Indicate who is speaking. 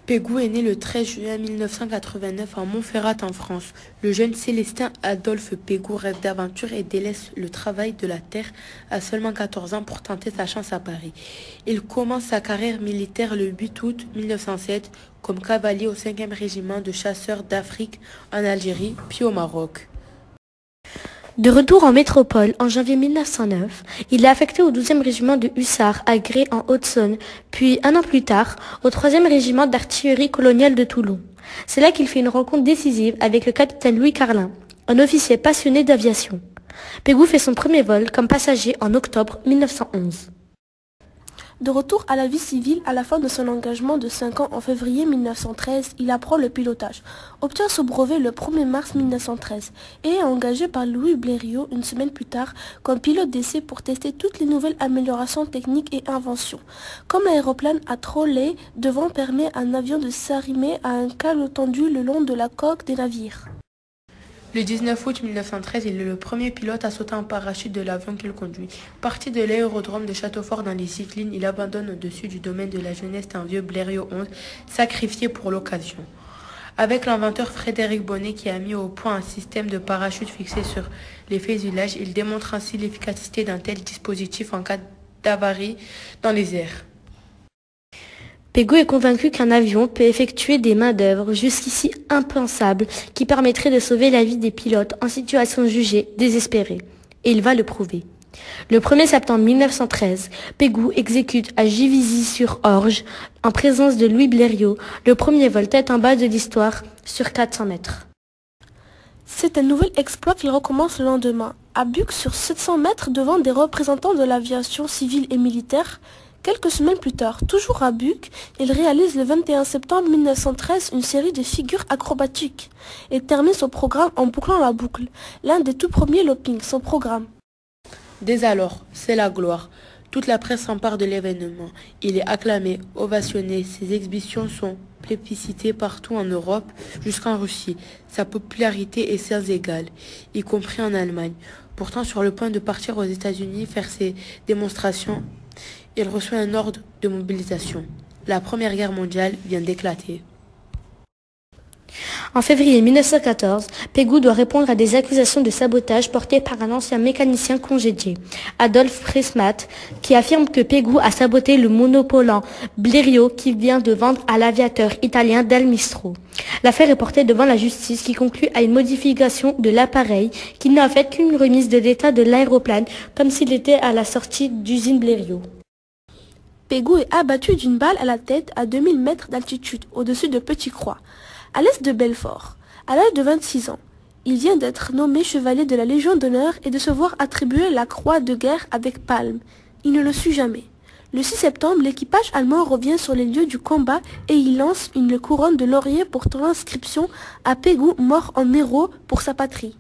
Speaker 1: Pégou est né le 13 juin 1989 à Montferrat en France. Le jeune Célestin Adolphe Pégou rêve d'aventure et délaisse le travail de la terre à seulement 14 ans pour tenter sa chance à Paris. Il commence sa carrière militaire le 8 août 1907 comme cavalier au 5e régiment de chasseurs d'Afrique en Algérie, puis au Maroc.
Speaker 2: De retour en métropole en janvier 1909, il est affecté au 12e régiment de hussards à Gré en Haute-Saône, puis un an plus tard au 3e régiment d'artillerie coloniale de Toulon. C'est là qu'il fait une rencontre décisive avec le capitaine Louis Carlin, un officier passionné d'aviation. Pégou fait son premier vol comme passager en octobre 1911.
Speaker 3: De retour à la vie civile, à la fin de son engagement de 5 ans en février 1913, il apprend le pilotage, obtient son brevet le 1er mars 1913 et est engagé par Louis Blériot une semaine plus tard comme pilote d'essai pour tester toutes les nouvelles améliorations techniques et inventions. Comme l'aéroplane à trolley devant permet à un avion de s'arrimer à un câble tendu le long de la coque des navires.
Speaker 1: Le 19 août 1913, il est le premier pilote à sauter en parachute de l'avion qu'il conduit. Parti de l'aérodrome de Châteaufort dans les Yvelines, il abandonne au-dessus du domaine de la jeunesse un vieux Blériot 11, sacrifié pour l'occasion. Avec l'inventeur Frédéric Bonnet qui a mis au point un système de parachute fixé sur les fusilages, il démontre ainsi l'efficacité d'un tel dispositif en cas d'avarie dans les airs.
Speaker 2: Pégou est convaincu qu'un avion peut effectuer des main-d'œuvre jusqu'ici impensables qui permettraient de sauver la vie des pilotes en situation jugée désespérée. Et il va le prouver. Le 1er septembre 1913, Pégou exécute à Givisy-sur-Orge, en présence de Louis Blériot, le premier vol tête en bas de l'histoire sur 400 mètres.
Speaker 3: C'est un nouvel exploit qu'il recommence le lendemain. À Buc, sur 700 mètres, devant des représentants de l'aviation civile et militaire. Quelques semaines plus tard, toujours à Buc, il réalise le 21 septembre 1913 une série de figures acrobatiques et termine son programme en bouclant la boucle, l'un des tout premiers loopings, son programme.
Speaker 1: Dès alors, c'est la gloire. Toute la presse s'empare de l'événement. Il est acclamé, ovationné, ses exhibitions sont plébiscitées partout en Europe jusqu'en Russie. Sa popularité est sans égale, y compris en Allemagne. Pourtant, sur le point de partir aux États-Unis faire ses démonstrations, il reçoit un ordre de mobilisation. La Première Guerre mondiale vient d'éclater.
Speaker 2: En février 1914, Pégou doit répondre à des accusations de sabotage portées par un ancien mécanicien congédié, Adolphe Presmat, qui affirme que Pégou a saboté le monopolant Blériot qui vient de vendre à l'aviateur italien Del Mistro. L'affaire est portée devant la justice qui conclut à une modification de l'appareil qui n'a en fait qu'une remise de l'état de l'aéroplane comme s'il était à la sortie d'usine Blériot.
Speaker 3: Pégou est abattu d'une balle à la tête à 2000 mètres d'altitude, au-dessus de Petit-Croix, à l'est de Belfort. À l'âge de 26 ans, il vient d'être nommé chevalier de la Légion d'honneur et de se voir attribuer la croix de guerre avec palme. Il ne le sut jamais. Le 6 septembre, l'équipage allemand revient sur les lieux du combat et il lance une couronne de laurier portant l'inscription à Pégou, mort en héros pour sa patrie.